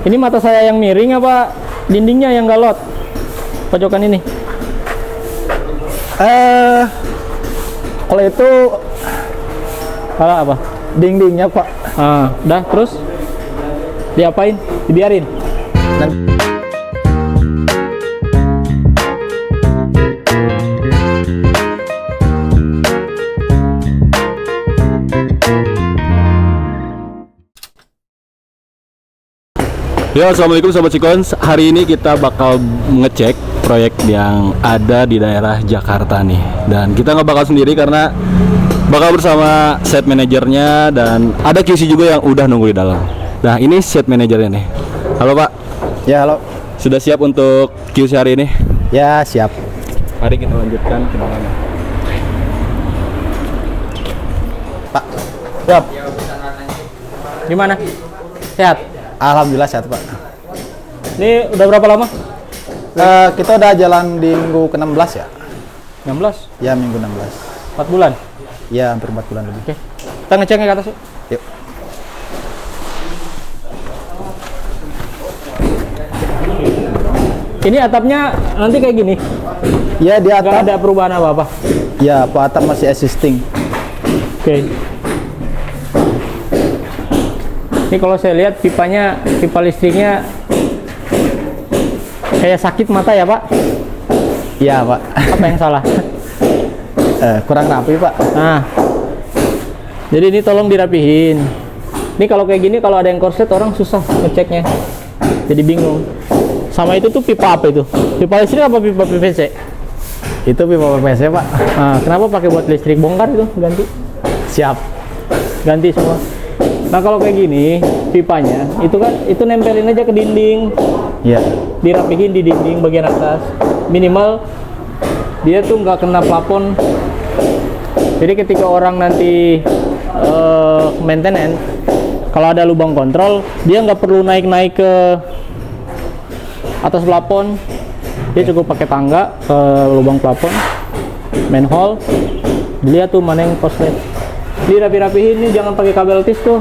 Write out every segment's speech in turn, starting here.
Ini mata saya yang miring apa dindingnya yang galot? Pojokan ini. Kalau itu Salah apa? dindingnya Pak. Udah terus diapain? Dibiarin. Ya, assalamualaikum Sobat Cikons. Hari ini kita bakal ngecek proyek yang ada di daerah Jakarta nih. Dan kita nggak bakal sendiri karena bakal bersama set manajernya dan ada QC juga yang udah nunggu di dalam. Nah, ini set manajernya nih. Halo Pak. Ya, halo. Sudah siap untuk QC hari ini? Ya, siap. Mari kita lanjutkan kenalannya. Pak. Siap. Gimana? Sehat? Alhamdulillah sehat, Pak. Ini udah berapa lama? Kita udah jalan di minggu ke-16 ya? 16? Ya, minggu 16. 4 bulan? Ya, hampir 4 bulan lebih. Oke. Kita ngeceknya ke atas yuk. Yuk. Ini atapnya nanti kayak gini? Ya, di Gak atap. ada perubahan apa-apa? Ya, Pak, atap masih existing. Oke. Ini kalau saya lihat pipa listriknya kayak sakit mata ya Pak? Iya, Pak. Apa yang salah? Kurang rapi, Pak. Nah, jadi ini tolong dirapihin. Ini kalau kayak gini, kalau ada yang korslet orang susah ngeceknya, jadi bingung. Sama itu tuh pipa apa itu? Pipa listrik apa pipa PVC? Itu pipa PVC, Pak. Nah, kenapa pakai buat listrik? Bongkar itu, ganti. Siap. Ganti semua. Nah kalau kayak gini pipanya itu kan itu nempelin aja ke dinding, Iya. dirapihin di dinding bagian atas, minimal dia tuh nggak kena plafon. Jadi ketika orang nanti maintenance, kalau ada lubang kontrol dia nggak perlu naik ke atas plafon, dia cukup pakai tangga ke lubang plafon, manhole, dilihat tuh mana yang korslet. Dirapi-rapihin nih, jangan pakai kabel tis tuh.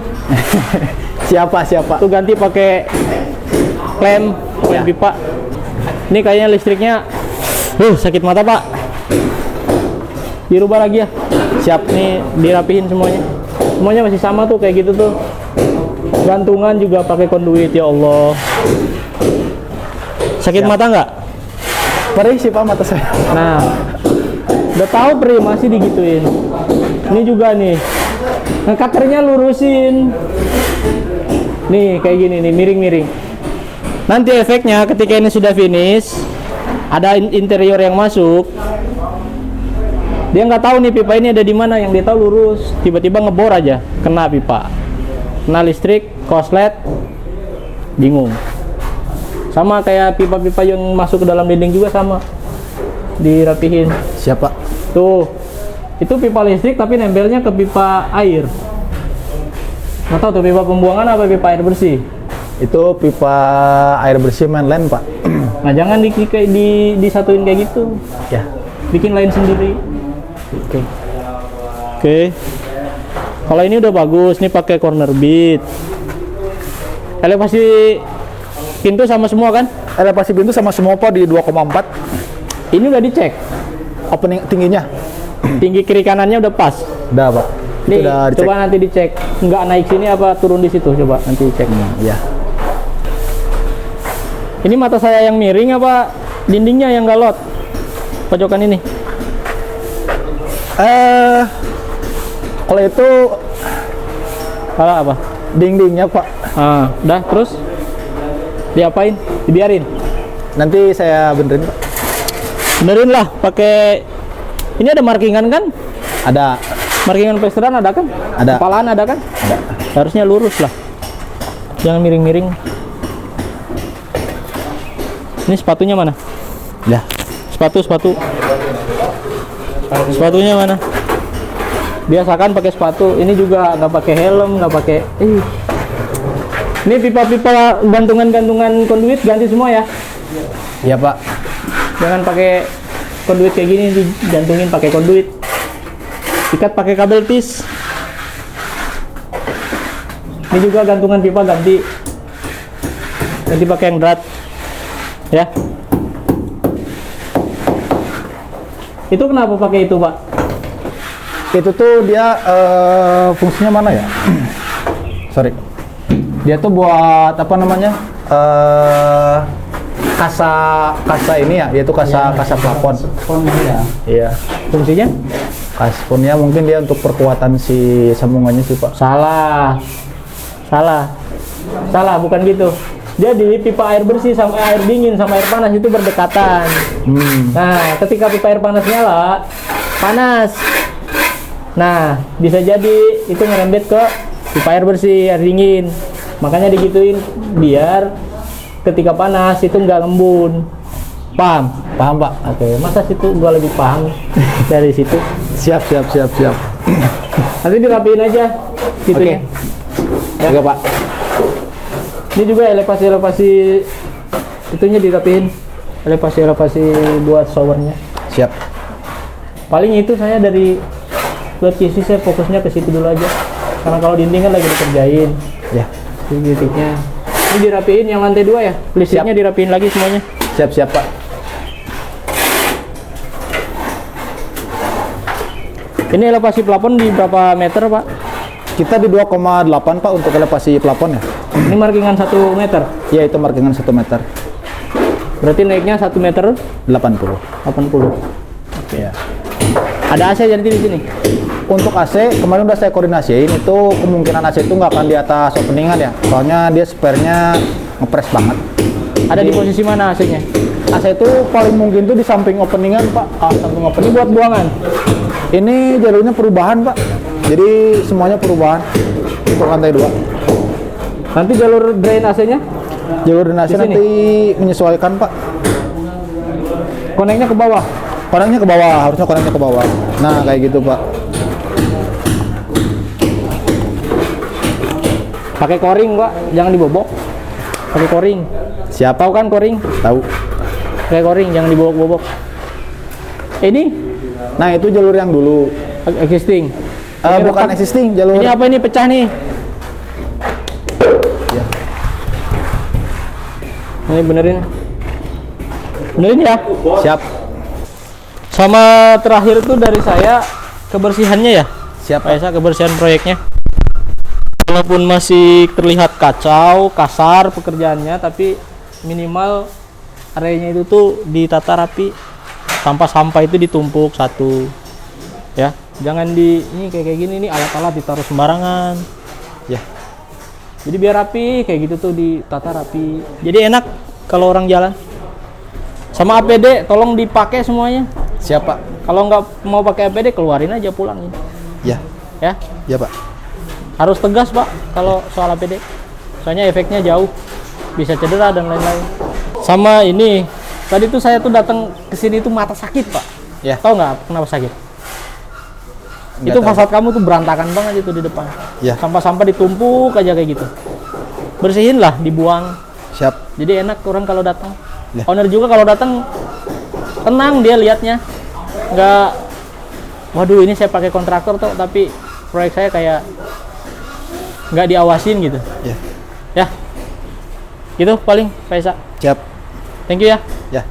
Siapa? Tuh ganti pakai klem Ya. pipa. Ini kayaknya listriknya sakit mata Pak. Dirubah lagi ya. Siap nih, dirapihin semuanya. Semuanya masih sama tuh kayak gitu tuh. Gantungan juga pakai konduit, ya Allah. Sakit Siap. mata nggak? Perih sih, Pak, mata saya. Nah, udah tahu perih masih digituin. Ini juga nih, ngekaternya lurusin. Nih kayak gini nih, miring-miring. Nanti efeknya ketika ini sudah finish, ada interior yang masuk. Dia nggak tahu nih pipa ini ada di mana, yang dia tahu lurus. Tiba-tiba ngebor aja, kena pipa, kena listrik, korslet, bingung. Sama kayak pipa-pipa yang masuk ke dalam dinding juga sama, dirapihin. Siapa? Tuh, itu pipa listrik tapi nempelnya ke pipa air. Nggak tahu tuh pipa pembuangan apa pipa air bersih. Itu pipa air bersih mainline, Pak. Nah jangan disatuin kayak gitu. Ya. Bikin lain sendiri. Oke. Kalau ini udah bagus, nih pakai corner bead. Elevasi pintu sama semua kan? Elevasi pintu sama semua, Pak, di 2,4. Ini udah dicek. Opening tingginya. Tinggi kiri kanannya udah pas. Udah, Pak. Itu Nih, udah dicek. coba nanti dicek. Nggak naik sini apa turun di situ? Coba nanti cek. Ya. Ini mata saya yang miring apa dindingnya yang galot? Pojokan ini. Kalau itu Salah apa? dindingnya, Pak. Udah terus diapain? Dibiarin. Nanti saya benerin, Pak. Benerin lah pakai ini ada markingan kan? Ada. Markingan plesteran ada kan? Ada. Kepalaan ada kan? Ada. Harusnya lurus lah. Jangan miring-miring. Ini sepatunya mana? Ya. Sepatunya mana? Biasakan pakai sepatu. Ini juga nggak pakai helm, nggak pakai. Ini pipa-pipa gantungan-gantungan konduit ganti semua ya. Iya, Pak. Jangan pakai konduit kayak gini, digantungin pakai konduit. Ikat pakai kabel tis. Ini juga gantungan pipa ganti. Nanti pakai yang drat. Ya. Itu kenapa pakai itu, Pak? Itu tuh dia fungsinya mana ya? Sorry. Dia tuh buat apa namanya? Kasa ini ya, dia tuh kasa plafon. Ya. Iya. Fungsinya? Kasponnya mungkin dia untuk perkuatan si sambungannya sih, Pak. Salah. Salah, bukan gitu. Dia di pipa air bersih sama air dingin sama air panas itu berdekatan. Nah, ketika pipa air panas nyala, panas. Nah, bisa jadi itu ngerembet ke pipa air bersih, air dingin. Makanya digituin biar ketika panas itu nggak ngembun. Paham? Paham, Pak? Oke, masa situ gua lebih paham dari situ. Siap. Nanti dirapiin aja gitunya. Ya. Oke, Pak. Ini juga elevasi itunya dirapiin. Elevasi buat showernya. Siap. Paling itu saya dari buat kisi saya fokusnya ke situ dulu aja. Karena kalau dinding kan lagi dikerjain. Ya. Titiknya. Ini dirapiin yang lantai 2 ya. Listriknya dirapiin lagi semuanya. Siap, Pak. Ini elevasi plafon di berapa meter, Pak? Kita di 2,8, Pak, untuk elevasi plafon ya. Ini markingan 1 meter. Ya, itu markingan 1 meter. Berarti naiknya 1 meter 80. 80. Oke ya. Ada AC jadi di sini. Untuk AC, kemarin udah saya koordinasiin, itu kemungkinan AC itu nggak akan di atas openingan ya. Soalnya dia spare-nya ngepres banget. Ada di posisi mana AC-nya? AC itu paling mungkin tuh di samping openingan, Pak. Samping Ini opening. buat buangan. Ini jalurnya perubahan, Pak. Jadi semuanya perubahan untuk lantai 2. Nanti jalur drain AC-nya Jalur drainase Di sini? nanti menyesuaikan, Pak. koneknya ke bawah. Koneknya ke bawah, harusnya koneknya ke bawah. Nah, kayak gitu, Pak. Pakai koring, Pak. Jangan dibobok. Pakai koring. Siapa? Tahu kan koring? Tahu. Pakai koring, jangan dibobok-bobok. Ini Nah, itu jalur yang dulu. existing. Bukan retak. existing, jalur. Ini apa ini pecah nih? Ya. Ini benerin. Benerin ya. Siap. Sama terakhir tuh dari saya kebersihannya ya. Siap. Pak Esa, kebersihan proyeknya. Walaupun masih terlihat kacau, kasar pekerjaannya, tapi minimal areanya itu tuh ditata rapi. Sampah-sampah itu ditumpuk satu. Ya, jangan ini kayak gini nih alat-alat ditaruh sembarangan. Ya. Jadi biar rapi kayak gitu tuh ditata rapi. Jadi enak kalau orang jalan. Sama APD tolong dipakai semuanya. Siapa? Kalau nggak mau pakai APD keluarin aja pulang. Ya. Ya. Ya, Pak. Harus tegas, Pak, kalau soal APD. Soalnya efeknya jauh. Bisa cedera dan lain-lain. Sama ini, tadi tuh saya tuh datang ke sini tuh mata sakit, Pak. Ya. Tahu nggak kenapa sakit? Nggak Itu tahu. fasad kamu tuh berantakan banget itu di depan. Ya. Sampah-sampah ditumpuk aja kayak gitu. Bersihin lah, dibuang. Siap. Jadi enak orang kalau datang. Ya. Owner juga kalau datang tenang dia lihatnya. Nggak, waduh ini saya pakai kontraktor tuh, tapi proyek saya kayak nggak diawasin gitu. Ya. Ya, gitu paling Pak Esa. Siap. Thank you ya. Ya.